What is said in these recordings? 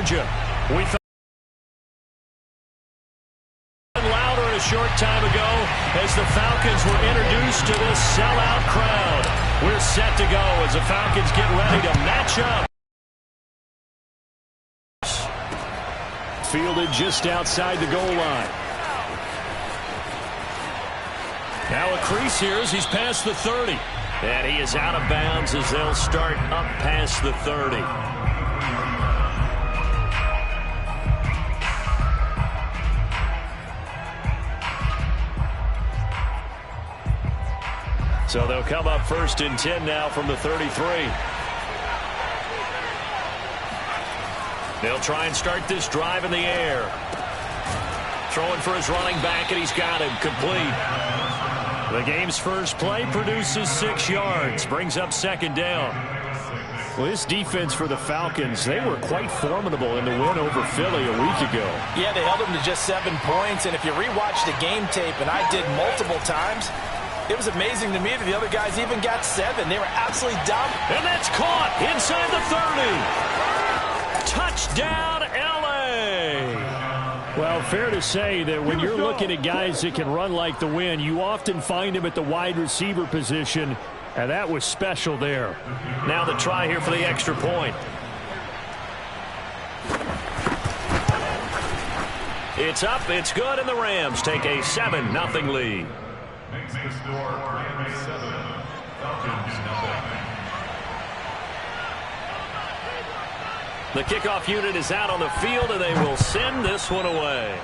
Georgia. We thought louder a short time ago as the Falcons were introduced to this sellout crowd. We're set to go as the Falcons get ready to match up. Fielded just outside the goal line. Now a crease here as he's past the 30. And he is out of bounds as they'll start up past the 30. So they'll come up 1st and 10 now from the 33. They'll try and start this drive in the air. Throwing for his running back, and he's got him complete. The game's first play produces 6 yards, brings up 2nd down. Well, this defense for the Falcons, they were quite formidable in the win over Philly a week ago. Yeah, they held them to just 7 points, and if you rewatch the game tape, and I did multiple times, it was amazing to me that the other guys even got 7. They were absolutely dumb. And that's caught inside the 30. Touchdown, L.A. Well, fair to say that when you're looking at guys that can run like the wind, you often find them at the wide receiver position, and that was special there. Now the try here for the extra point. It's up, it's good, and the Rams take a 7-0 lead. Makes the score 7, Falcons nothing. The kickoff unit is out on the field, and they will send this one away.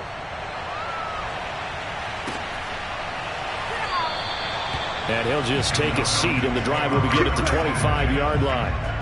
And he'll just take a seat, and the drive will begin at the 25-yard line.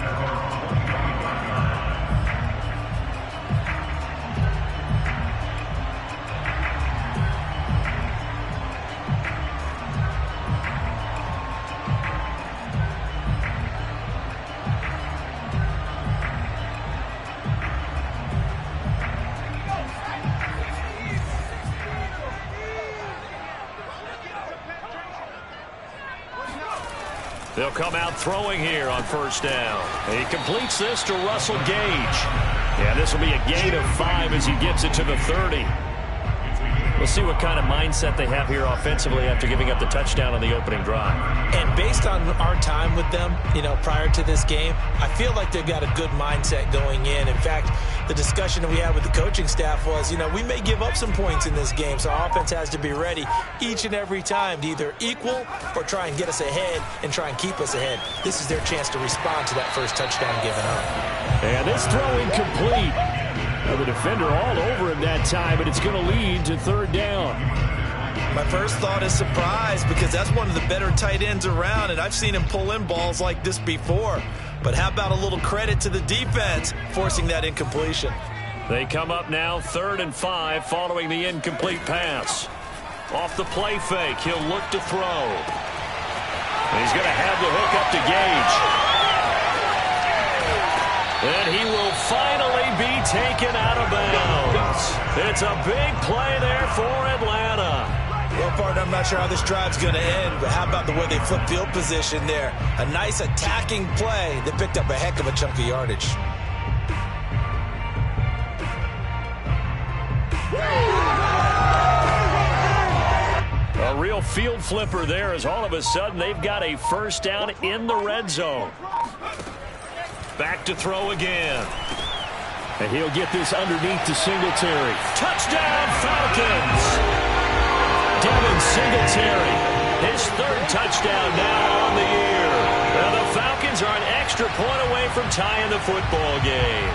They'll come out throwing here on 1st down. He completes this to Russell Gage. Yeah, this will be a gain of 5 as he gets it to the 30. We'll see what kind of mindset they have here offensively after giving up the touchdown on the opening drive. And based on our time with them, prior to this game, I feel like they've got a good mindset going in. In fact, the discussion that we had with the coaching staff was, we may give up some points in this game, so our offense has to be ready each and every time to either equal or try and get us ahead and try and keep us ahead. This is their chance to respond to that first touchdown given up. And this throw incomplete. Well, the defender all over him that time, but it's going to lead to 3rd down. My first thought is surprise because that's one of the better tight ends around, and I've seen him pull in balls like this before. But how about a little credit to the defense forcing that incompletion? They come up now 3rd and 5 following the incomplete pass. Off the play fake, he'll look to throw. He's going to have the hook up to Gage. And he will finally be taken out of bounds. It's a big play there for Atlanta. Well, partner, I'm not sure how this drive's going to end, but how about the way they flip field position there? A nice attacking play that picked up a heck of a chunk of yardage. A real field flipper there as all of a sudden they've got a 1st down in the red zone. Back to throw again. And he'll get this underneath to Singletary. Touchdown, Falcons! Devin Singletary, his 3rd touchdown now on the year. Now the Falcons are an extra point away from tying the football game.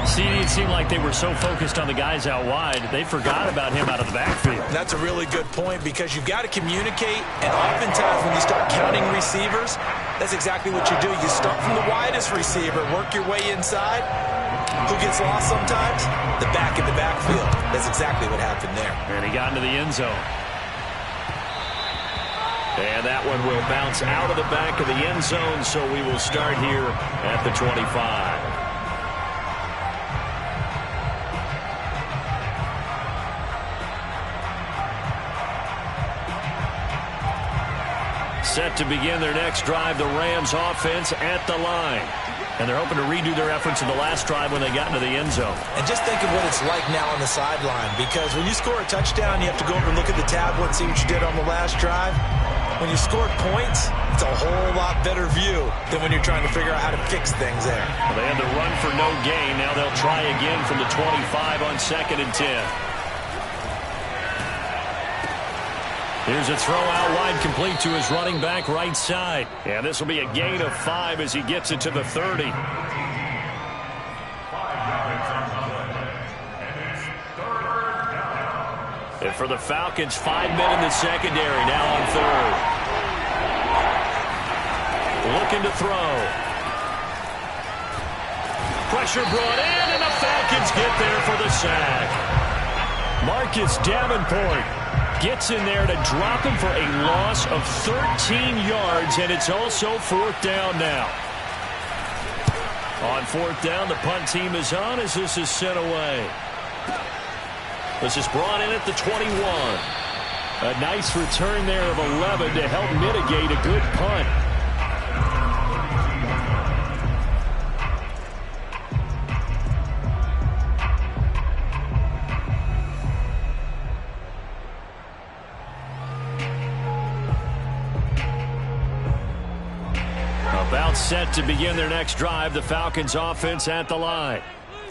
See, it seemed like they were so focused on the guys out wide, they forgot about him out of the backfield. That's a really good point because you've got to communicate, and oftentimes when you start counting receivers, that's exactly what you do. You start from the widest receiver, work your way inside. Who gets lost sometimes? The back in the backfield. That's exactly what happened there. And he got into the end zone. And that one will bounce out of the back of the end zone, so we will start here at the 25. Set to begin their next drive, the Rams offense at the line. And they're hoping to redo their efforts in the last drive when they got into the end zone. And just think of what it's like now on the sideline, because when you score a touchdown, you have to go over and look at the tablet and see what you did on the last drive. When you scored points, it's a whole lot better view than when you're trying to figure out how to fix things there. Well, they had to run for no gain. Now they'll try again from the 25 on 2nd and 10. Here's a throw out wide, complete to his running back right side. And this will be a gain of 5 as he gets it to the 30. And for the Falcons, 5 men in the secondary, now on 3rd. Looking to throw. Pressure brought in, and the Falcons get there for the sack. Marcus Davenport gets in there to drop him for a loss of 13 yards, and it's also 4th down now. On 4th down, the punt team is on as this is sent away. This is brought in at the 21. A nice return there of 11 to help mitigate a good punt. About set to begin their next drive, the Falcons offense at the line.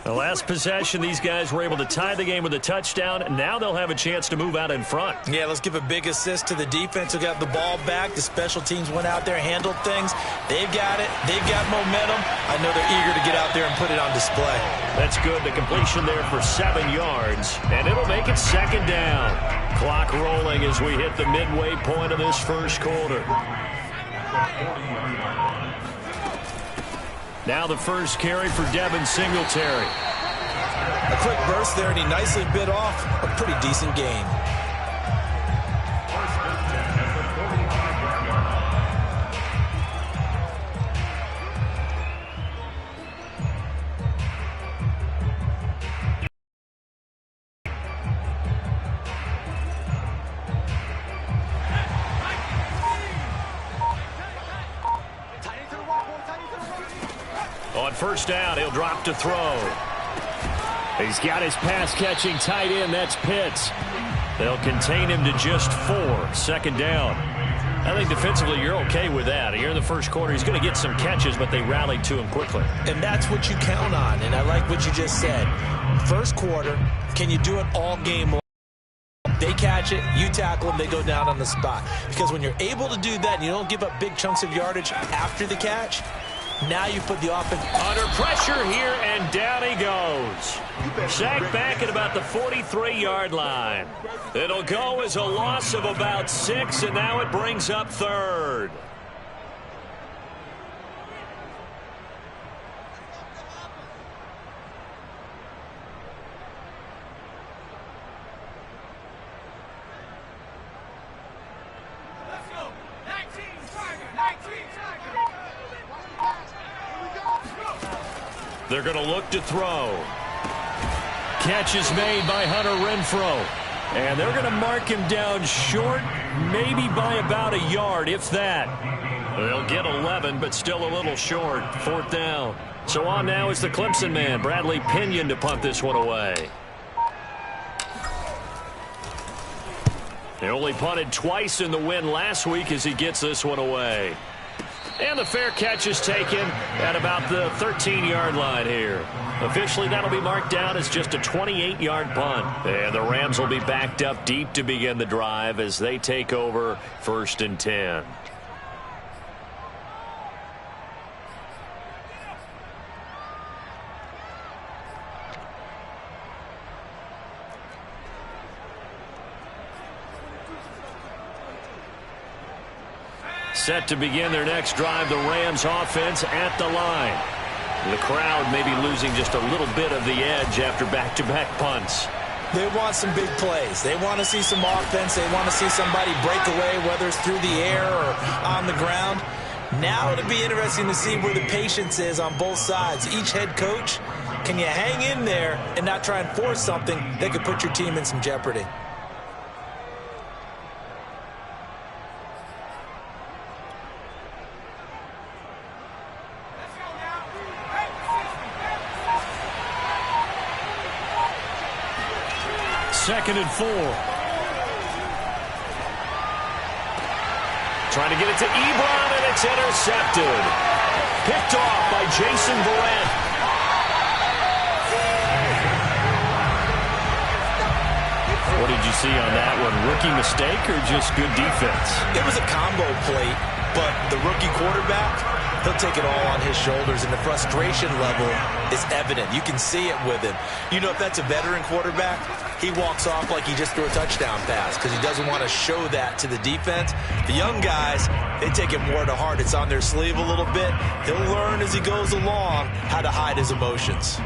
The last possession, these guys were able to tie the game with a touchdown. Now they'll have a chance to move out in front. Yeah, let's give a big assist to the defense who got the ball back. The special teams went out there, handled things. They've got it. They've got momentum. I know they're eager to get out there and put it on display. That's good. The completion there for 7 yards, and it'll make it 2nd down. Clock rolling as we hit the midway point of this first quarter. Now the first carry for Devin Singletary. A quick burst there, and he nicely bit off a pretty decent gain. On 1st down, he'll drop to throw. He's got his pass-catching tight end. That's Pitts. They'll contain him to just 4. 2nd down. I think defensively you're okay with that. Here in the first quarter, he's going to get some catches, but they rallied to him quickly. And that's what you count on, and I like what you just said. First quarter, can you do it all game long? They catch it, you tackle them, they go down on the spot. Because when you're able to do that and you don't give up big chunks of yardage after the catch, now you put the offense under pressure here, and down he goes. Sacked back at about the 43-yard line. It'll go as a loss of about 6, and now it brings up 3rd. They're going to look to throw. Catch is made by Hunter Renfrow. And they're going to mark him down short, maybe by about a yard, if that. They'll get 11, but still a little short. 4th down. So on now is the Clemson man, Bradley Pinion, to punt this one away. They only punted twice in the win last week as he gets this one away. And the fair catch is taken at about the 13-yard line here. Officially, that'll be marked down as just a 28-yard punt. And the Rams will be backed up deep to begin the drive as they take over 1st and 10. Set to begin their next drive, the Rams offense at the line. The crowd may be losing just a little bit of the edge after back-to-back punts. They want some big plays. They want to see some offense. They want to see somebody break away, whether it's through the air or on the ground. Now it'll be interesting to see where the patience is on both sides. Each head coach, can you hang in there and not try and force something that could put your team in some jeopardy? 2nd and 4. Trying to get it to Ebron, and it's intercepted. Picked off by Jason Verrett. What did you see on that one? Rookie mistake or just good defense? It was a combo plate, but the rookie quarterback, he'll take it all on his shoulders, and the frustration level is evident. You can see it with him. You know, if that's a veteran quarterback, he walks off like he just threw a touchdown pass because he doesn't want to show that to the defense. The young guys, they take it more to heart. It's on their sleeve a little bit. He'll learn as he goes along how to hide his emotions.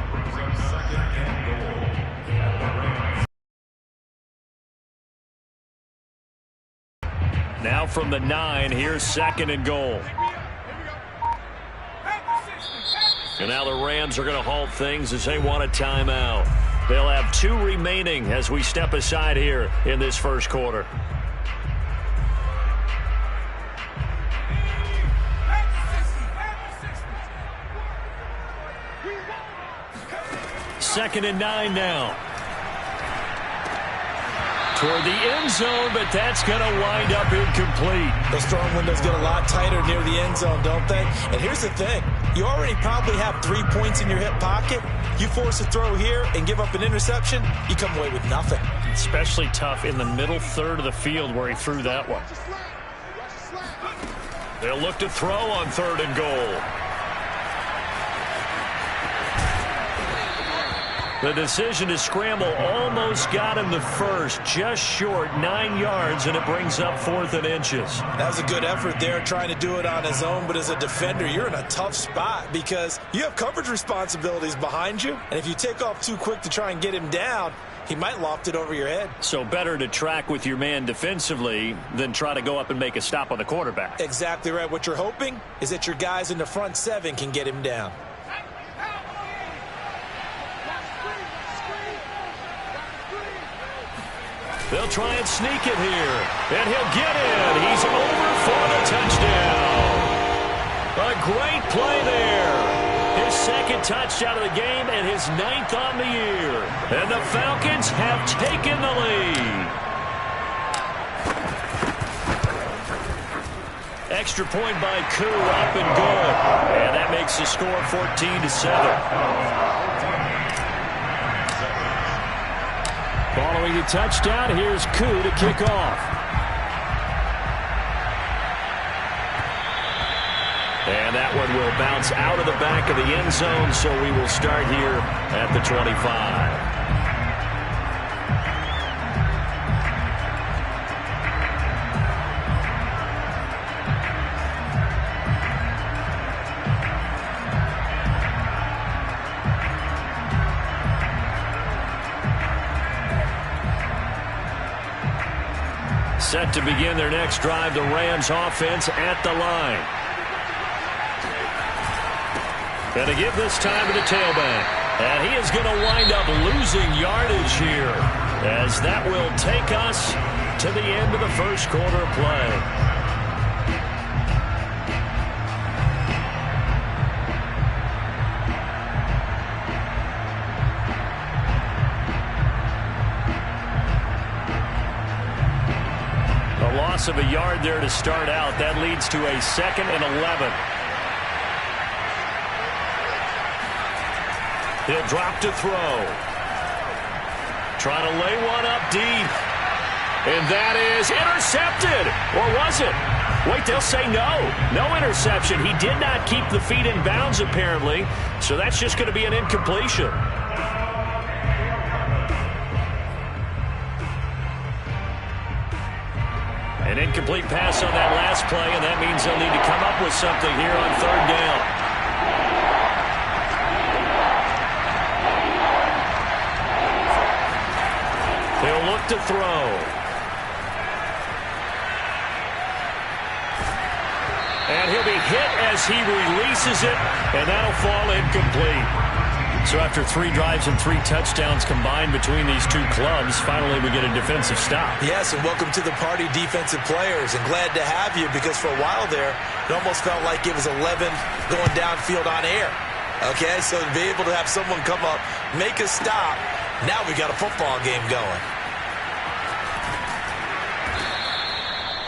Now from the 9, here's 2nd and goal. And now the Rams are going to halt things as they want a timeout. They'll have 2 remaining as we step aside here in this first quarter. Second and 9 now. Toward the end zone, but that's going to wind up incomplete. Those throwing windows get a lot tighter near the end zone, don't they? And here's the thing. You already probably have 3 points in your hip pocket. You force a throw here and give up an interception, you come away with nothing. Especially tough in the middle third of the field where he threw that one. They'll look to throw on 3rd and goal. The decision to scramble almost got him the first, just short 9 yards, and it brings up 4th and inches. That was a good effort there, trying to do it on his own, but as a defender, you're in a tough spot because you have coverage responsibilities behind you, and if you take off too quick to try and get him down, he might loft it over your head. So better to track with your man defensively than try to go up and make a stop on the quarterback. Exactly right. What you're hoping is that your guys in the front 7 can get him down. They'll try and sneak it here, and he'll get in. He's over for the touchdown. A great play there. His 2nd touchdown of the game and his 9th on the year. And the Falcons have taken the lead. Extra point by Koo, up and good. And that makes the score 14-7. Following the touchdown, here's Koo to kick off. And that one will bounce out of the back of the end zone, so we will start here at the 25. Set to begin their next drive, the Rams offense at the line. Going to give this time to the tailback. And he is going to wind up losing yardage here, as that will take us to the end of the first quarter of play. Loss of a yard there to start out. That leads to a 2nd and 11. He'll drop to throw. Trying to lay one up deep. And that is intercepted. Or was it? Wait, they'll say no. No interception. He did not keep the feet in bounds, apparently. So that's just going to be an incompletion. An incomplete pass on that last play, and that means they'll need to come up with something here on 3rd down. They'll look to throw. And he'll be hit as he releases it, and that'll fall incomplete. So after 3 drives and 3 touchdowns combined between these 2 clubs, finally we get a defensive stop. Yes, and welcome to the party, defensive players, and glad to have you, because for a while there, it almost felt like it was 11 going downfield on air. Okay, so to be able to have someone come up, make a stop, now we got a football game going.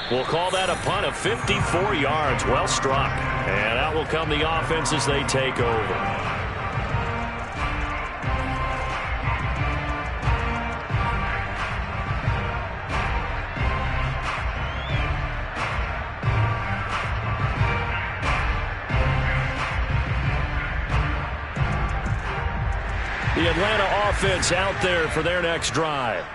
We'll call that a punt of 54 yards. Well struck. And out will come the offense as they take over. The Atlanta offense out there for their next drive.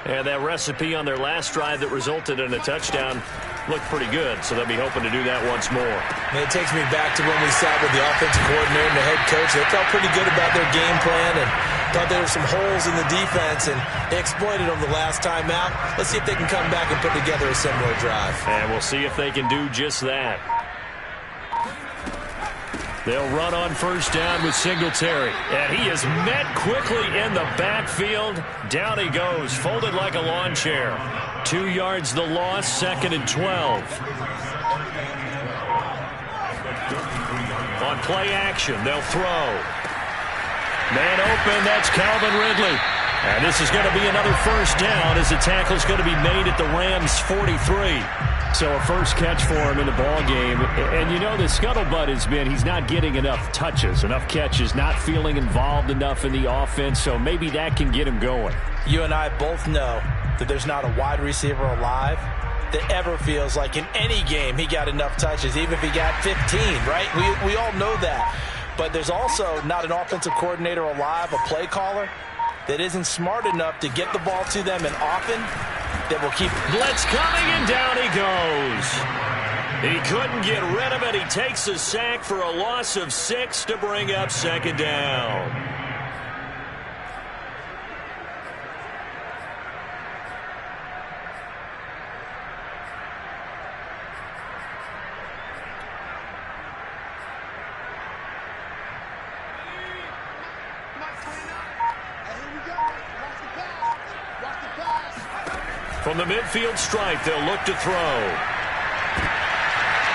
And that recipe on their last drive that resulted in a touchdown looked pretty good, so they'll be hoping to do that once more. And it takes me back to when we sat with the offensive coordinator and the head coach. They felt pretty good about their game plan and thought there were some holes in the defense, and they exploited them the last time out. Let's see if they can come back and put together a similar drive. And we'll see if they can do just that. They'll run on first down with Singletary. And he is met quickly in the backfield. Down he goes, folded like a lawn chair. 2 yards the loss, 2nd and 12. On play action, they'll throw. Man open, that's Calvin Ridley. And this is going to be another first down as the tackle is going to be made at the Rams' 43. So a first catch for him in the ball game. And you know the scuttlebutt has been he's not getting enough touches, enough catches, not feeling involved enough in the offense. So maybe that can get him going. You and I both know that there's not a wide receiver alive that ever feels like in any game he got enough touches, even if he got 15, right? We all know that. But there's also not an offensive coordinator alive, a play caller, that isn't smart enough to get the ball to them and often that will keep blitz coming, and down he goes. He couldn't get rid of it. He takes a sack for a loss of 6 to bring up 2nd down. From the midfield stripe, they'll look to throw.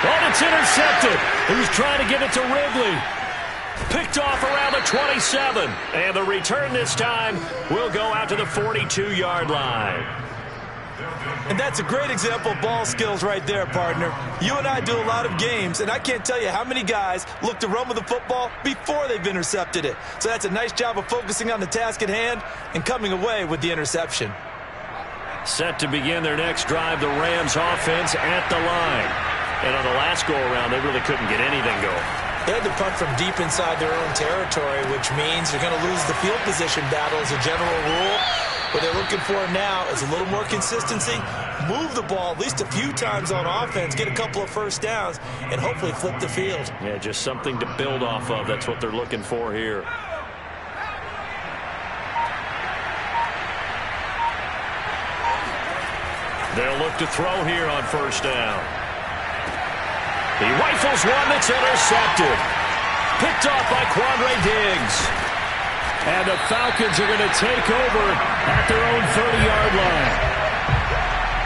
Oh, it's intercepted. He was trying to get it to Ridley. Picked off around the 27. And the return this time will go out to the 42-yard line. And that's a great example of ball skills right there, partner. You and I do a lot of games, and I can't tell you how many guys look to run with the football before they've intercepted it. So that's a nice job of focusing on the task at hand and coming away with the interception. Set to begin their next drive, the Rams offense at the line. And on the last go-around, they really couldn't get anything going. They had to punt from deep inside their own territory, which means they're going to lose the field position battle as a general rule. What they're looking for now is a little more consistency, move the ball at least a few times on offense, get a couple of first downs, and hopefully flip the field. Yeah, just something to build off of. That's what they're looking for here. They'll look to throw here on first down. He rifles one that's intercepted. Picked off by Quandre Diggs. And the Falcons are going to take over at their own 30-yard line.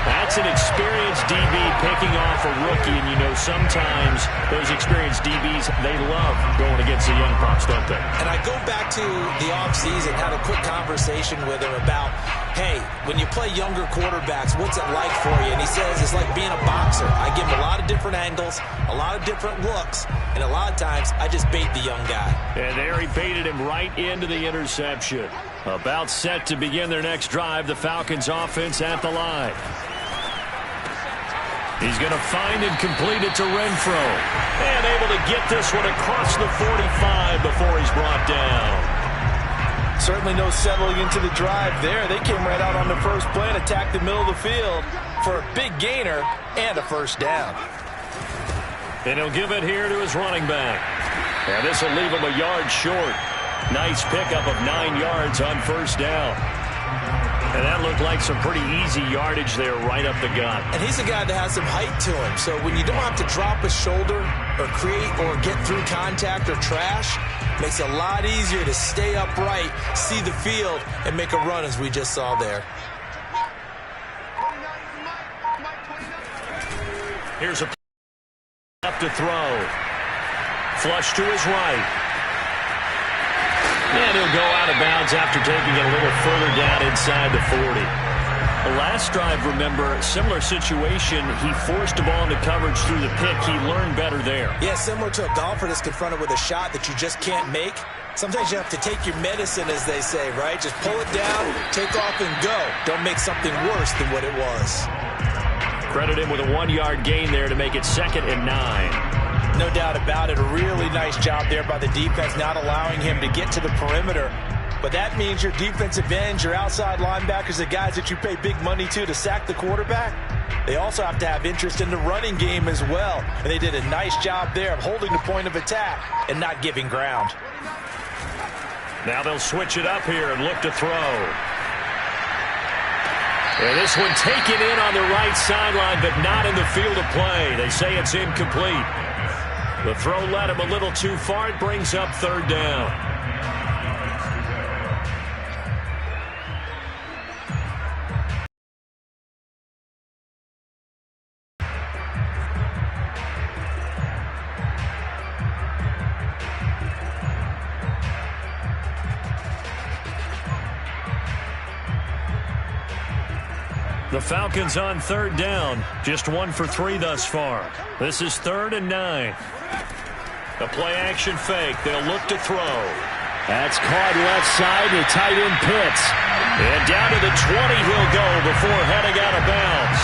That's an experienced DB picking off a rookie, and you know sometimes those experienced DBs, they love going against the young pups, don't they? And I go back to the offseason, had a quick conversation with him about, hey, when you play younger quarterbacks, what's it like for you? And he says it's like being a boxer. I give him a lot of different angles, a lot of different looks, and a lot of times I just bait the young guy. And there he baited him right into the interception. About set to begin their next drive, the Falcons offense at the line. He's going to find and complete it to Renfro. And able to get this one across the 45 before he's brought down. Certainly no settling into the drive there. They came right out on the first play and attacked the middle of the field for a big gainer and a first down. And he'll give it here to his running back. And this will leave him a yard short. Nice pickup of 9 yards on first down. And that looked like some pretty easy yardage there right up the gut. And he's a guy that has some height to him. So when you don't have to drop a shoulder or create or get through contact or trash, makes it a lot easier to stay upright, see the field, and make a run as we just saw there. Here's a up to throw. Flush to his right. And he'll go out of bounds after taking it a little further down inside the 40. The last drive, remember, similar situation. He forced a ball into coverage through the pick. He learned better there. Yeah, similar to a golfer that's confronted with a shot that you just can't make. Sometimes you have to take your medicine, as they say, right? Just pull it down, take off, and go. Don't make something worse than what it was. Credit him with a 1-yard gain there to make it 2nd and 9. No doubt about it. A really nice job there by the defense, not allowing him to get to the perimeter. But that means your defensive ends, your outside linebackers, the guys that you pay big money to sack the quarterback, they also have to have interest in the running game as well. And they did a nice job there of holding the point of attack and not giving ground. Now they'll switch it up here and look to throw. And this one taken in on the right sideline, but not in the field of play. They say it's incomplete. The throw led him a little too far. It brings up 3rd down. The Falcons on 3rd down. Just 1 for 3 thus far. This is 3rd and 9. A play-action fake. They'll look to throw. That's caught left side to tight end Pitts. And down to the 20 he'll go before heading out of bounds.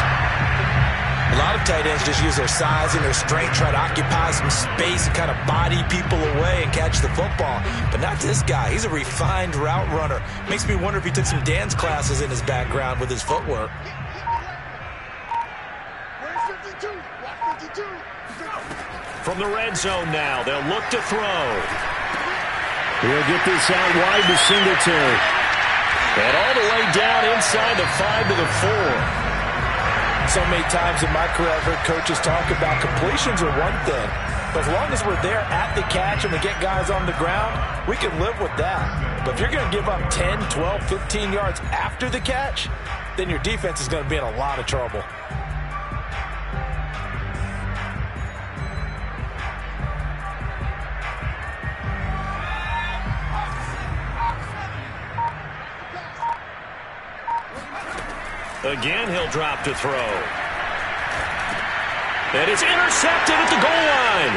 A lot of tight ends just use their size and their strength, try to occupy some space and kind of body people away and catch the football. But not this guy. He's a refined route runner. Makes me wonder if he took some dance classes in his background with his footwork. From the red zone now, they'll look to throw. He'll get this out wide to Singletary. And all the way down inside the 5 to the 4. So many times in my career I've heard coaches talk about completions are one thing. But as long as we're there at the catch and we get guys on the ground, we can live with that. But if you're going to give up 10, 12, 15 yards after the catch, then your defense is going to be in a lot of trouble. Again, he'll drop to throw. And it's intercepted at the goal line.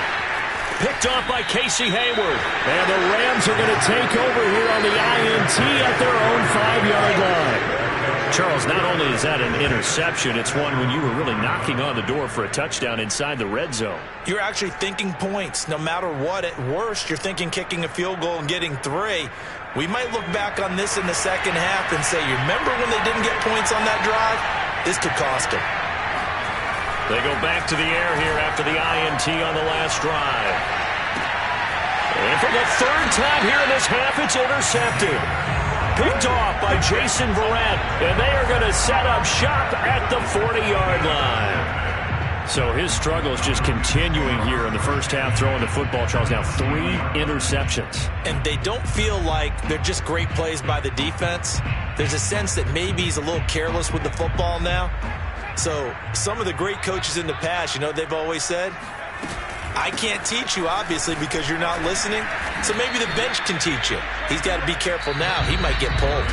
Picked off by Casey Hayward. And the Rams are going to take over here on the INT at their own 5-yard line. Charles, not only is that an interception, it's one when you were really knocking on the door for a touchdown inside the red zone. You're actually thinking points. No matter what, at worst, you're thinking kicking a field goal and getting 3. We might look back on this in the second half and say, you remember when they didn't get points on that drive? This could cost them. They go back to the air here after the INT on the last drive. And for the 3rd time here in this half, it's intercepted. Picked off by Jason Verrett, and they are going to set up shop at the 40-yard line. So his struggle is just continuing here in the first half, throwing the football. Charles, now 3 interceptions. And they don't feel like they're just great plays by the defense. There's a sense that maybe he's a little careless with the football now. So some of the great coaches in the past, you know, they've always said, I can't teach you, obviously, because you're not listening. So maybe the bench can teach you. He's got to be careful now. He might get pulled.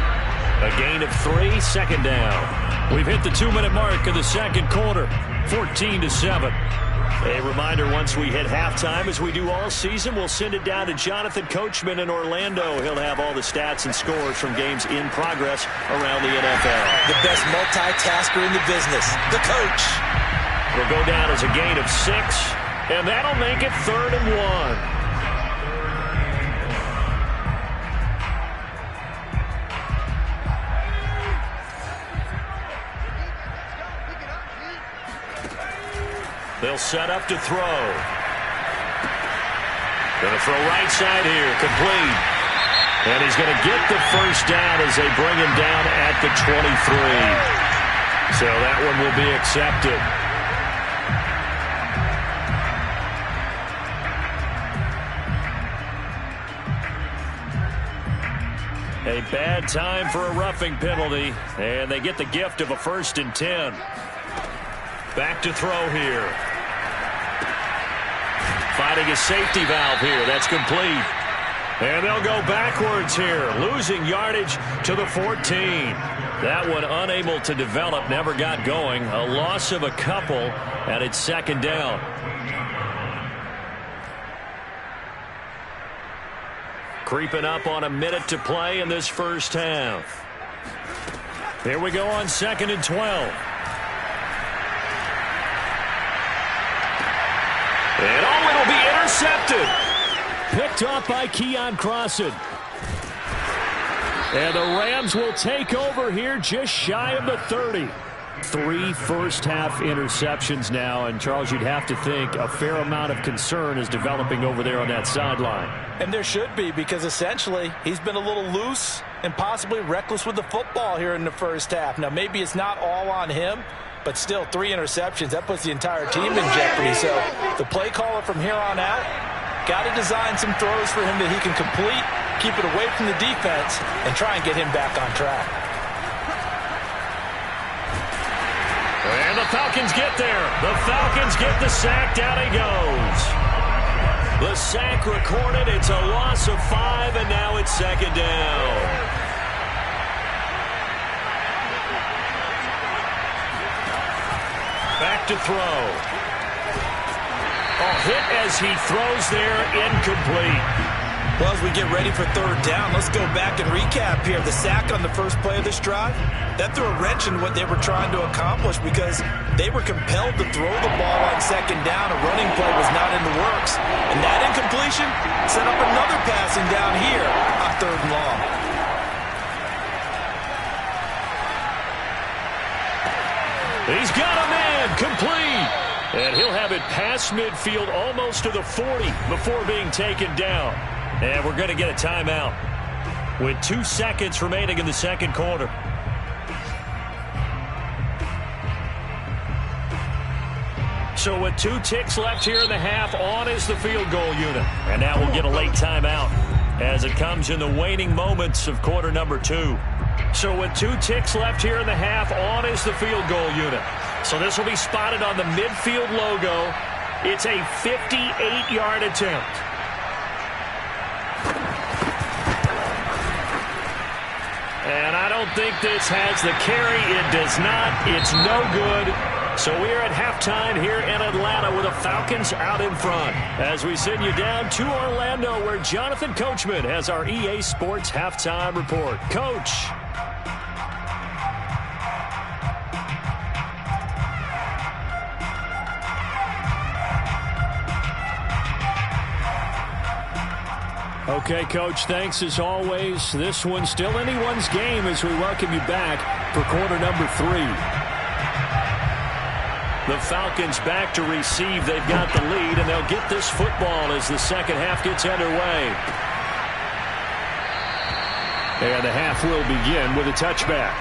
A gain of 3, 2nd down. We've hit the 2-minute mark of the second quarter, 14-7. A reminder, once we hit halftime, as we do all season, we'll send it down to Jonathan Coachman in Orlando. He'll have all the stats and scores from games in progress around the NFL. The best multitasker in the business, the coach. It'll go down as a gain of 6, and that'll make it 3rd and 1. They'll set up to throw. Going to throw right side here, complete. And he's going to get the first down as they bring him down at the 23. So that one will be accepted. A bad time for a roughing penalty, and they get the gift of a 1st and 10. Back to throw here. Finding a safety valve here. That's complete. And they'll go backwards here, losing yardage to the 14. That one unable to develop, never got going. A loss of a couple, and it's second down. Creeping up on a minute to play in this first half. Here we go on 2nd and 12. And it'll be intercepted. Picked off by Keon Crossan. And the Rams will take over here just shy of the 30. 3 first-half interceptions now, and Charles, you'd have to think a fair amount of concern is developing over there on that sideline. And there should be, because essentially he's been a little loose and possibly reckless with the football here in the first half. Now, maybe it's not all on him, but still 3 interceptions. That puts the entire team in jeopardy. So the play caller from here on out got to design some throws for him that he can complete, keep it away from the defense, and try and get him back on track. And the Falcons get there. The Falcons get the sack. Down he goes. The sack recorded. It's a loss of 5, and now it's second down. Back to throw. A hit as he throws there, incomplete. Well, as we get ready for third down, let's go back and recap here. The sack on the first play of this drive, that threw a wrench in what they were trying to accomplish because they were compelled to throw the ball on second down. A running play was not in the works. And that incompletion set up another passing down here on third and long. He's got a man, complete. And he'll have it past midfield almost to the 40 before being taken down. And we're going to get a timeout with 2 seconds remaining in the second quarter. So with 2 ticks left here in the half, on is the field goal unit. And now we'll get a late timeout as it comes in the waning moments of quarter number 2. So with 2 ticks left here in the half, on is the field goal unit. So this will be spotted on the midfield logo. It's a 58-yard attempt. And I don't think this has the carry. It does not. It's no good. So we're at halftime here in Atlanta with the Falcons out in front. As we send you down to Orlando, where Jonathan Coachman has our EA Sports halftime report. Coach. Okay, Coach, thanks as always. This one's still anyone's game as we welcome you back for quarter number 3. The Falcons back to receive. They've got the lead, and they'll get this football as the second half gets underway. And the half will begin with a touchback.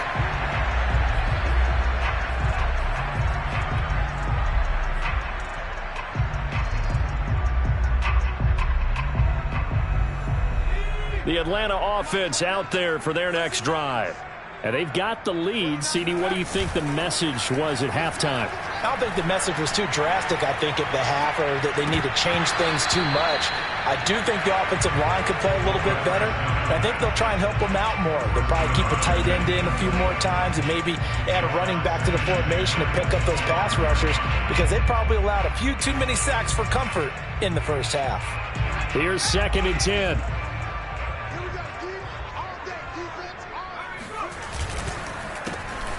The Atlanta offense out there for their next drive. And they've got the lead. CD, what do you think the message was at halftime? I don't think the message was too drastic, I think, at the half, or that they need to change things too much. I do think the offensive line could play a little bit better. I think they'll try and help them out more. They'll probably keep a tight end in a few more times and maybe add a running back to the formation to pick up those pass rushers, because they probably allowed a few too many sacks for comfort in the first half. Here's 2nd and 10.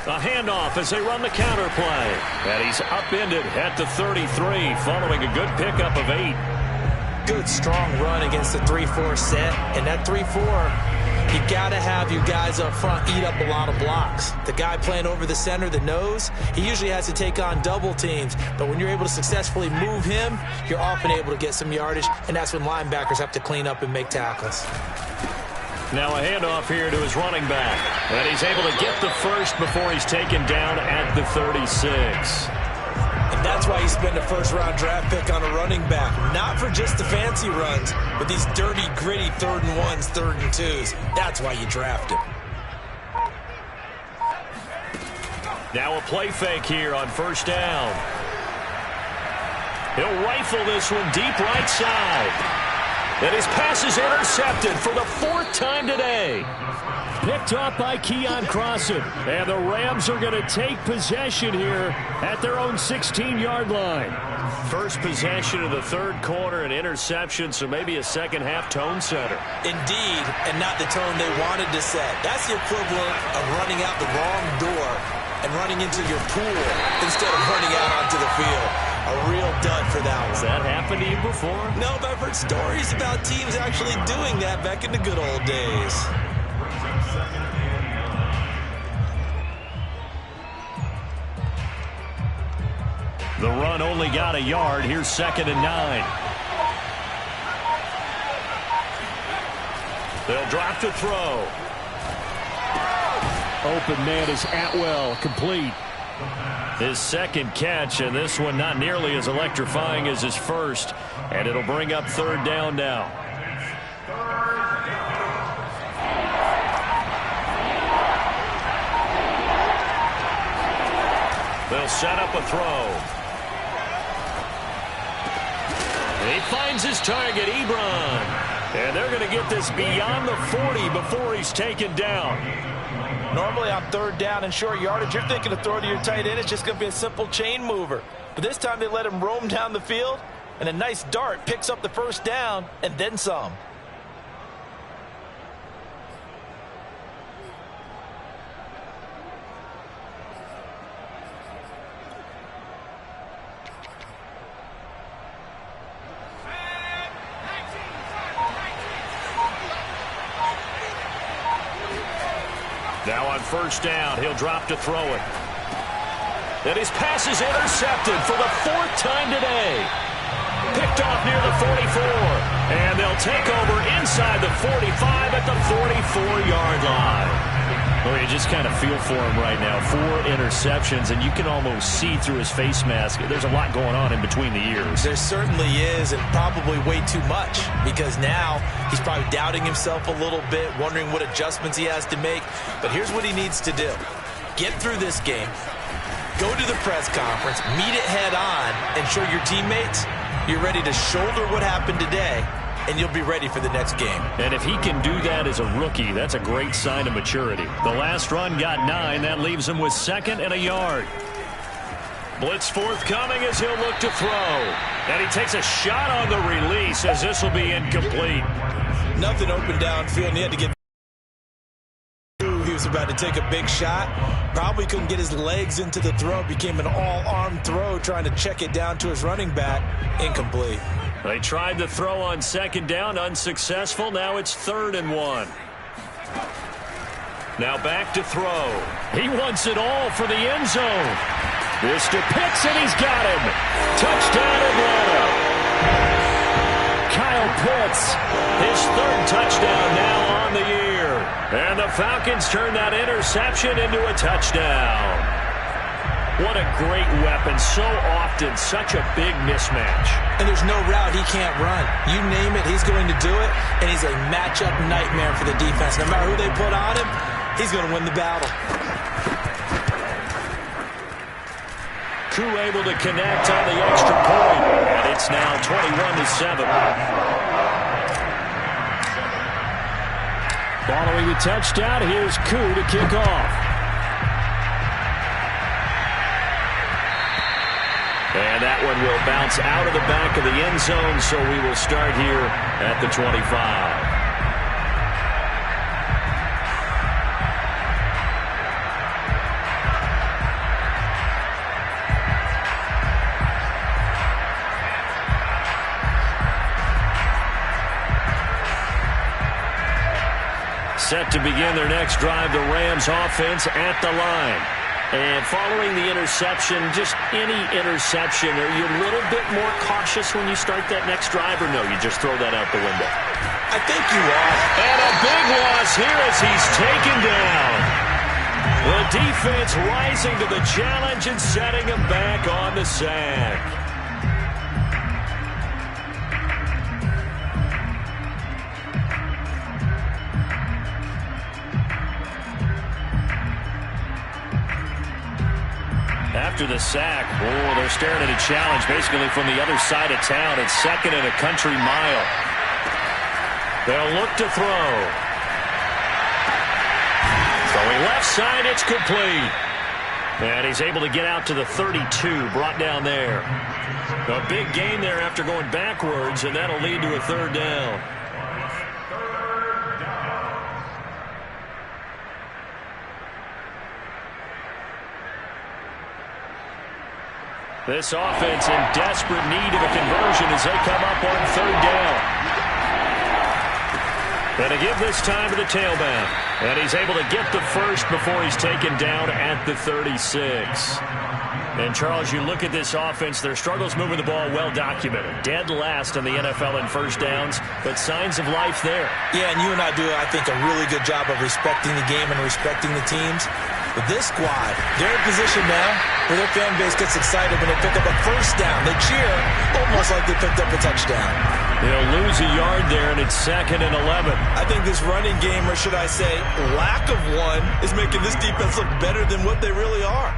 A handoff as they run the counter play. And he's upended at the 33 following a good pickup of 8. Good, strong run against the 3-4 set. And that 3-4, you got to have your guys up front eat up a lot of blocks. The guy playing over the center, the nose, he usually has to take on double teams. But when you're able to successfully move him, you're often able to get some yardage. And that's when linebackers have to clean up and make tackles. Now a handoff here to his running back. And he's able to get the first before he's taken down at the 36. And that's why you spend a first-round draft pick on a running back. Not for just the fancy runs, but these dirty, gritty 3rd and 1s, 3rd and 2s. That's why you draft him. Now a play fake here on first down. He'll rifle this one deep right side. And his pass is intercepted for the 4th time today. Picked off by Keon Crossan. And the Rams are going to take possession here at their own 16-yard line. First possession of the 3rd quarter, an interception, so maybe a second-half tone setter. Indeed, and not the tone they wanted to set. That's the equivalent of running out the wrong door and running into your pool instead of running out onto the field. A real dud for that one. Has that happened to you before? No, but I've heard stories about teams actually doing that back in the good old days. The run only got a yard. Here's 2nd and 9. They'll drop to throw. Open man is Atwell, complete. His 2nd catch, and this one not nearly as electrifying as his first. And it'll bring up 3rd down now. They'll set up a throw. He finds his target, Ebron. And they're going to get this beyond the 40 before he's taken down. Normally on 3rd down and short yardage, you're thinking to throw to your tight end. It's just going to be a simple chain mover. But this time they let him roam down the field, and a nice dart picks up the 1st down and then some. Now on 1st down, he'll drop to throw it. And his pass is intercepted for the 4th time today. Picked off near the 44. And they'll take over inside the 45 at the 44-yard line. Well, you just kind of feel for him right now. 4 interceptions, and you can almost see through his face mask. There's a lot going on in between the ears. There certainly is, and probably way too much, because now he's probably doubting himself a little bit, wondering what adjustments he has to make. But here's what he needs to do. Get through this game, go to the press conference, meet it head on, and show your teammates you're ready to shoulder what happened today, and you'll be ready for the next game. And if he can do that as a rookie, that's a great sign of maturity. The last run got 9. That leaves him with 2nd and a yard. Blitz forthcoming as he'll look to throw. And he takes a shot on the release as this will be incomplete. Nothing open downfield, and he had to get through. He was about to take a big shot. Probably couldn't get his legs into the throw. Became an all-arm throw, trying to check it down to his running back. Incomplete. They tried to throw on 2nd down, unsuccessful. Now it's 3rd and 1. Now back to throw. He wants it all for the end zone. This to Pitts, and he's got him. Touchdown, Atlanta. Kyle Pitts, his 3rd touchdown now on the year. And the Falcons turn that interception into a touchdown. What a great weapon. So often, such a big mismatch. And there's no route he can't run. You name it, he's going to do it. And he's a matchup nightmare for the defense. No matter who they put on him, he's going to win the battle. Koo able to connect on the extra point. And it's now 21-7. Following the touchdown, here's Koo to kick off. And that one will bounce out of the back of the end zone, so we will start here at the 25. Set to begin their next drive, the Rams offense at the line. And following the interception, just any interception, are you a little bit more cautious when you start that next drive, or no, you just throw that out the window? I think you are. And a big loss here as he's taken down. The defense rising to the challenge and setting him back on the sack. After the sack, they're staring at a challenge basically from the other side of town. It's 2nd and a country mile. They'll look to throw. Throwing left side, it's complete. And he's able to get out to the 32, brought down there. A big gain there after going backwards, and that'll lead to a third down. This offense in desperate need of a conversion as they come up on third down. And to give this time to the tailback. And he's able to get the first before he's taken down at the 36. And, Charles, you look at this offense, their struggles moving the ball well documented. Dead last in the NFL in first downs, but signs of life there. Yeah, and you and I do, I think, a really good job of respecting the game and respecting the teams. But this squad, they're in position now where their fan base gets excited when they pick up a first down. They cheer almost like they picked up a touchdown. They'll lose a yard there, and it's 2nd and 11. I think this running game, or should I say lack of one, is making this defense look better than what they really are.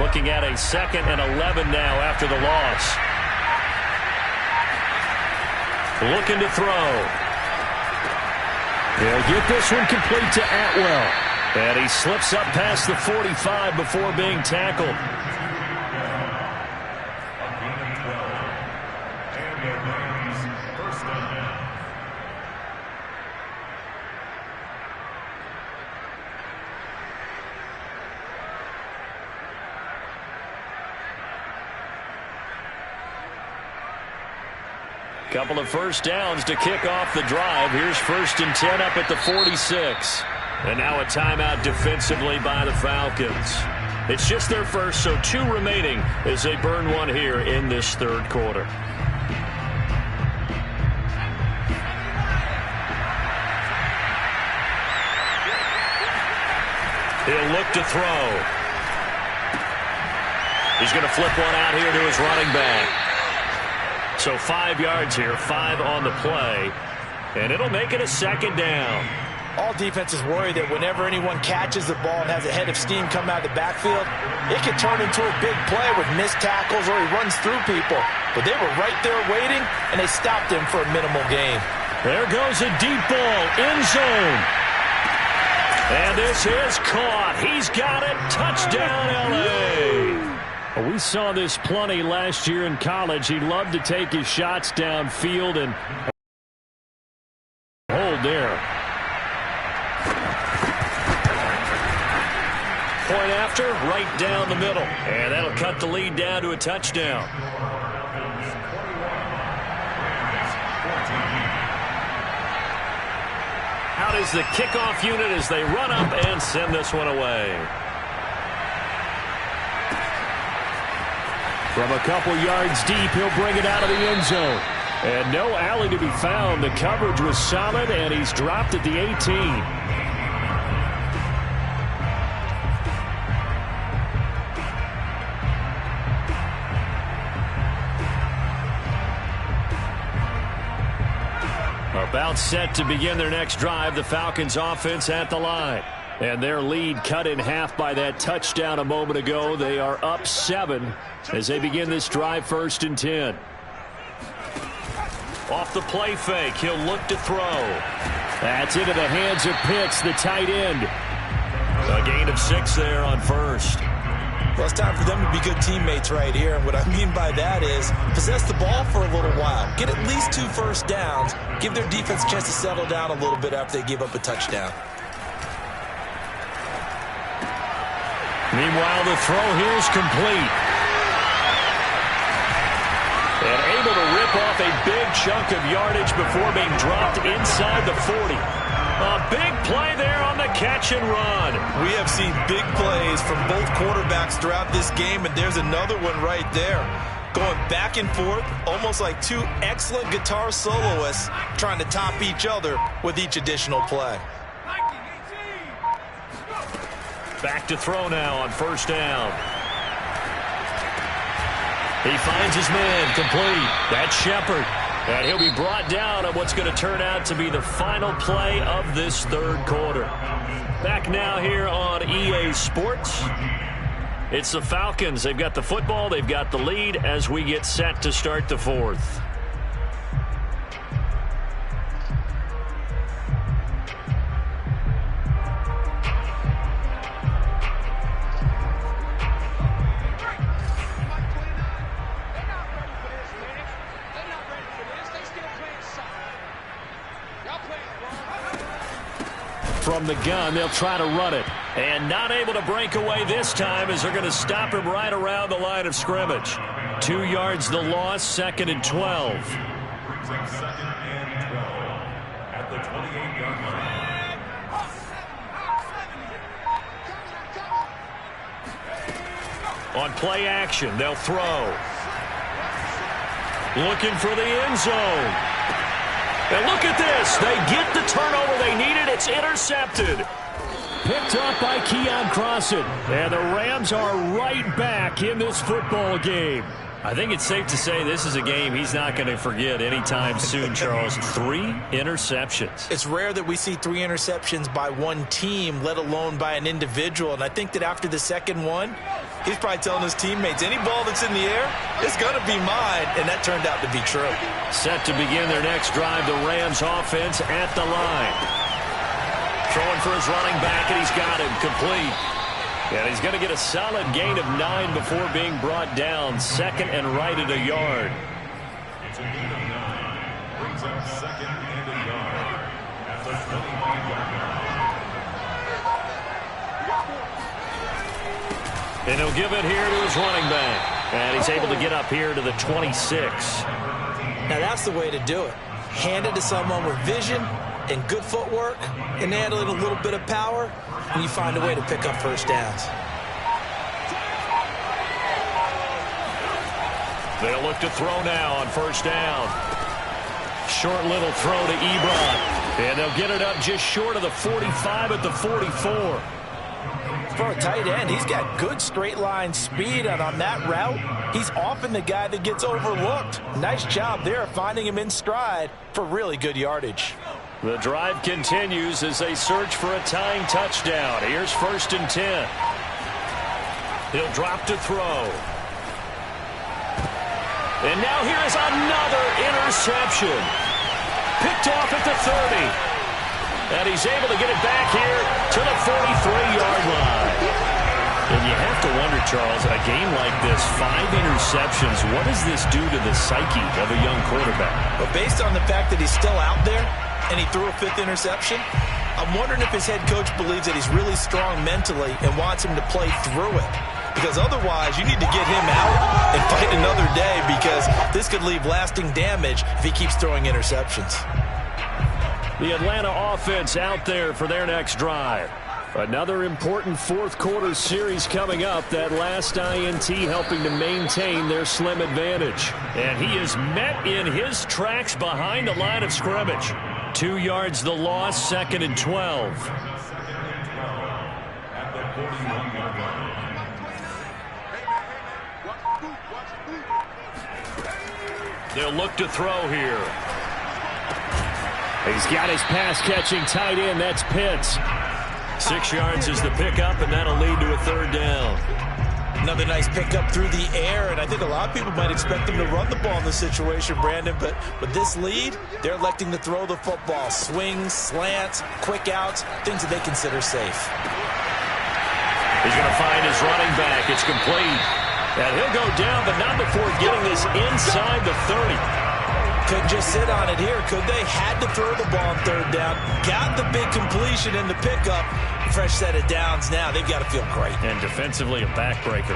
Looking at a 2nd and 11 now after the loss. Looking to throw. He'll get this one complete to Atwell. And he slips up past the 45 before being tackled. Couple of first downs to kick off the drive. Here's 1st and 10 up at the 46. And now a timeout defensively by the Falcons. It's just their first, so 2 remaining as they burn one here in this third quarter. He'll look to throw. He's going to flip one out here to his running back. So 5 yards here, 5 on the play, and it'll make it a 2nd down. All defenses worry that whenever anyone catches the ball and has a head of steam come out of the backfield, it can turn into a big play with missed tackles or he runs through people. But they were right there waiting, and they stopped him for a minimal gain. There goes a deep ball, end zone. And this is caught. He's got it. Touchdown, L.A. We saw this plenty last year in college. He loved to take his shots downfield and hold there. Point after, right down the middle. And that'll cut the lead down to a touchdown. Out is the kickoff unit as they run up and send this one away. From a couple yards deep, he'll bring it out of the end zone. And no alley to be found. The coverage was solid, and he's dropped at the 18. About set to begin their next drive, the Falcons offense at the line. And their lead cut in half by that touchdown a moment ago. They are up 7 as they begin this drive, 1st and 10. Off the play fake, he'll look to throw. That's into the hands of Pitts, the tight end. A gain of 6 there on 1st. Well, it's time for them to be good teammates right here. And what I mean by that is possess the ball for a little while. Get at least 2 first downs. Give their defense a chance to settle down a little bit after they give up a touchdown. Meanwhile, the throw here is complete. And able to rip off a big chunk of yardage before being dropped inside the 40. A big play there on the catch and run. We have seen big plays from both quarterbacks throughout this game, and there's another one right there. Going back and forth, almost like 2 excellent guitar soloists trying to top each other with each additional play. Back to throw now on 1st down. He finds his man complete. That's Shepard. And he'll be brought down on what's going to turn out to be the final play of this third quarter. Back now here on EA Sports. It's the Falcons. They've got the football. They've got the lead as we get set to start the fourth. From the gun, they'll try to run it. And not able to break away this time as they're going to stop him right around the line of scrimmage. 2 yards the loss, 2nd and 12. At the 28-yard line. On play action, they'll throw. Looking for the end zone. And look at this. They get the turnover they needed. It's intercepted. Picked up by Keon Crossan. And the Rams are right back in this football game. I think it's safe to say this is a game he's not going to forget anytime soon, Charles. 3 interceptions. It's rare that we see 3 interceptions by one team, let alone by an individual. And I think that after the second one, he's probably telling his teammates, any ball that's in the air, it's going to be mine. And that turned out to be true. Set to begin their next drive, the Rams offense at the line. Throwing for his running back, and he's got him complete. And he's going to get a solid gain of 9 before being brought down. 2nd and right at a yard. It's a gain of 9. Brings up 2nd and a yard. At the 25-yard line. And he'll give it here to his running back. And he's able to get up here to the 26. Now that's the way to do it. Hand it to someone with vision and good footwork, and add a little bit of power, and you find a way to pick up first downs. They'll look to throw now on first down. Short little throw to Ebron. And they'll get it up just short of the 45 at the 44. For a tight end, he's got good straight line speed, and on that route, he's often the guy that gets overlooked. Nice job there finding him in stride for really good yardage. The drive continues as they search for a tying touchdown. Here's 1st and 10. He'll drop to throw. And now here is another interception. Picked off at the 30. And he's able to get it back here to the 43-yard line. And you have to wonder, Charles, a game like this, 5 interceptions, what does this do to the psyche of a young quarterback? But based on the fact that he's still out there and he threw a 5th interception, I'm wondering if his head coach believes that he's really strong mentally and wants him to play through it. Because otherwise, you need to get him out and fight another day, because this could leave lasting damage if he keeps throwing interceptions. The Atlanta offense out there for their next drive. Another important 4th quarter series coming up. That last INT helping to maintain their slim advantage. And he is met in his tracks behind the line of scrimmage. 2 yards the loss, 2nd and 12. They'll look to throw here. He's got his pass-catching tight end. That's Pitts. 6 yards is the pickup, and that'll lead to a 3rd down. Another nice pickup through the air, and I think a lot of people might expect them to run the ball in this situation, Brandon, but with this lead, they're electing to throw the football. Swings, slants, quick outs, things that they consider safe. He's going to find his running back. It's complete. And he'll go down, but not before getting this inside the 30. Couldn't just sit on it here, could they? Had to throw the ball on 3rd down. Got the big completion in the pickup. Fresh set of downs now. They've got to feel great. And defensively, a backbreaker.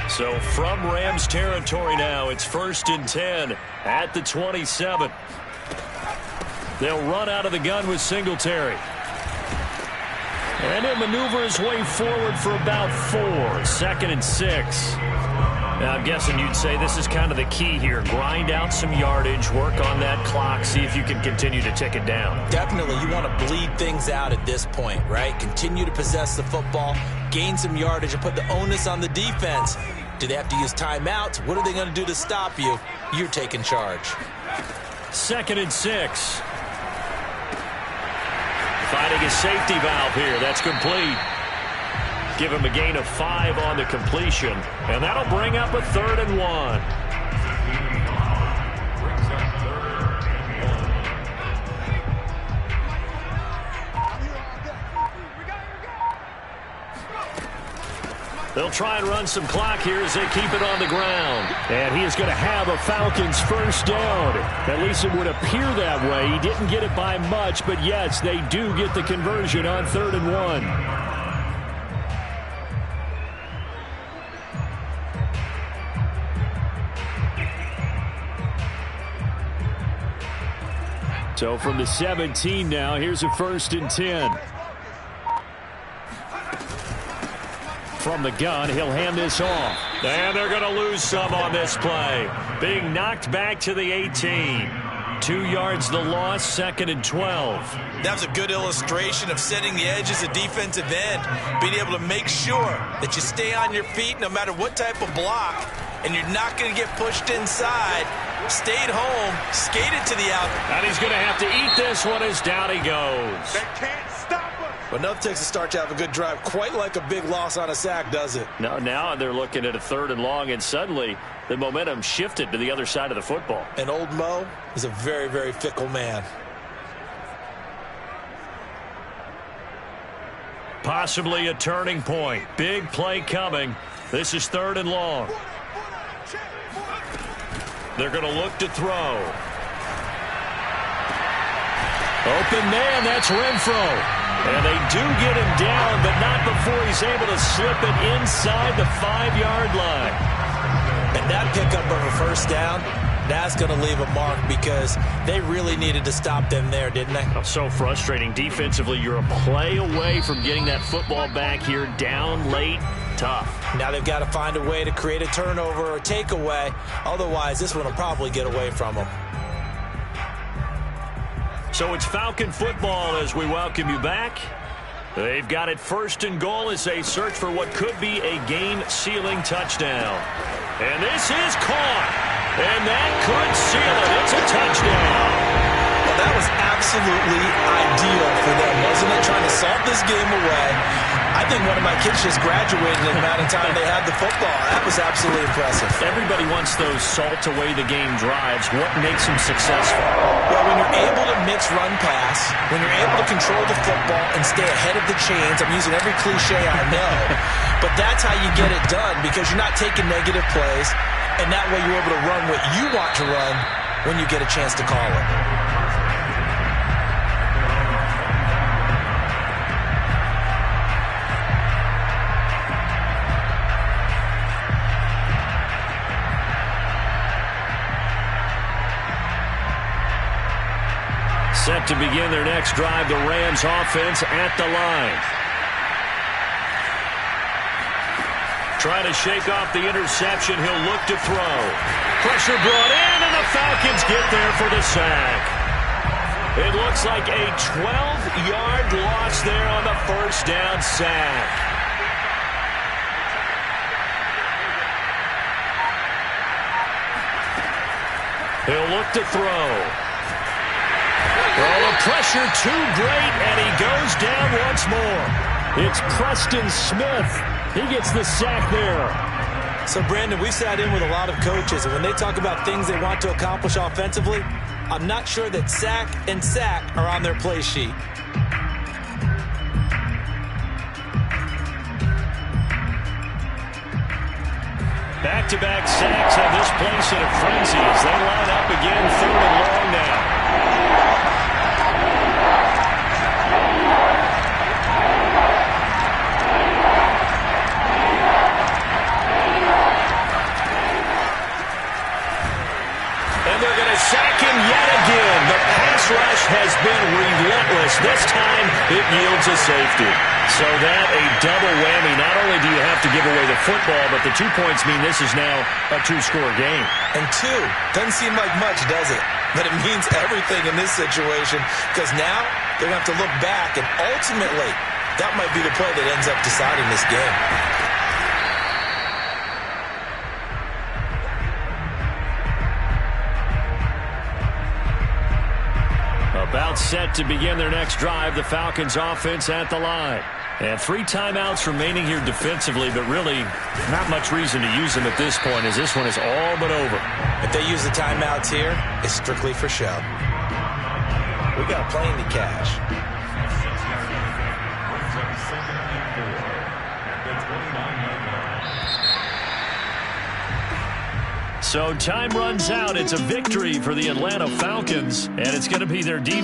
So from Rams territory now, it's 1st and 10 at the 27. They'll run out of the gun with Singletary. And he'll maneuver his way forward for about 4. 2nd and 6. Now, I'm guessing you'd say this is kind of the key here. Grind out some yardage, work on that clock, see if you can continue to tick it down. Definitely. You want to bleed things out at this point, right? Continue to possess the football, gain some yardage, and put the onus on the defense. Do they have to use timeouts? What are they going to do to stop you? You're taking charge. 2nd and 6. Finding a safety valve here. That's complete. Give him a gain of 5 on the completion. And that'll bring up a 3rd and 1. They'll try and run some clock here as they keep it on the ground. And he is going to have a Falcons first down. At least it would appear that way. He didn't get it by much, but yes, they do get the conversion on 3rd and 1. So from the 17 now, here's a 1st and 10. From the gun, he'll hand this off. And they're going to lose some on this play. Being knocked back to the 18. 2 yards the loss, 2nd and 12. That was a good illustration of setting the edge as a defensive end. Being able to make sure that you stay on your feet no matter what type of block. And you're not going to get pushed inside. Stayed home, skated to the out. And he's going to have to eat this one as down he goes. They can't stop us. But enough takes a start to have a good drive. Quite like a big loss on a sack, does it? No, now they're looking at a 3rd and long, and suddenly the momentum shifted to the other side of the football. And old Mo is a very, very fickle man. Possibly a turning point. Big play coming. This is 3rd and long. They're going to look to throw. Open man, that's Renfro. And they do get him down, but not before he's able to slip it inside the 5-yard line. And that pickup of a first down, that's going to leave a mark because they really needed to stop them there, didn't they? Oh, so frustrating. Defensively, you're a play away from getting that football back here down late. Tough. Now they've got to find a way to create a turnover or takeaway. Otherwise, this one will probably get away from them. So it's Falcon football as we welcome you back. They've got it 1st and goal as they search for what could be a game-sealing touchdown. And this is caught. And that could seal it. It's a touchdown. Well, that was absolutely ideal for them, wasn't it? Trying to salt this game away. I think one of my kids just graduated in the amount of time they had the football. That was absolutely impressive. Everybody wants those salt-away-the-game drives. What makes them successful? Well, when you're able to mix run-pass, when you're able to control the football and stay ahead of the chains, I'm using every cliche I know, but that's how you get it done because you're not taking negative plays, and that way you're able to run what you want to run when you get a chance to call it. Set to begin their next drive, the Rams offense at the line. Trying to shake off the interception, he'll look to throw. Pressure brought in, and the Falcons get there for the sack. It looks like a 12-yard loss there on the first down sack. He'll look to throw. Well, the pressure too great, and he goes down once more. It's Preston Smith. He gets the sack there. So, Brandon, we've sat in with a lot of coaches, and when they talk about things they want to accomplish offensively, I'm not sure that sack and sack are on their play sheet. Back-to-back sacks have this place in a frenzy as they line up again, 3rd and long now. Sack him yet again. The pass rush has been relentless. This time it yields a safety. So that a double whammy. Not only do you have to give away the football, but the 2 points mean this is now a 2-score game. And 2 doesn't seem like much, does it? But it means everything in this situation because now they're going to have to look back, and ultimately that might be the play that ends up deciding this game. About set to begin their next drive, the Falcons offense at the line. And 3 timeouts remaining here defensively, but really not much reason to use them at this point as this one is all but over. If they use the timeouts here, it's strictly for show. We got a plane to cash. So time runs out. It's a victory for the Atlanta Falcons, and it's going to be their defense.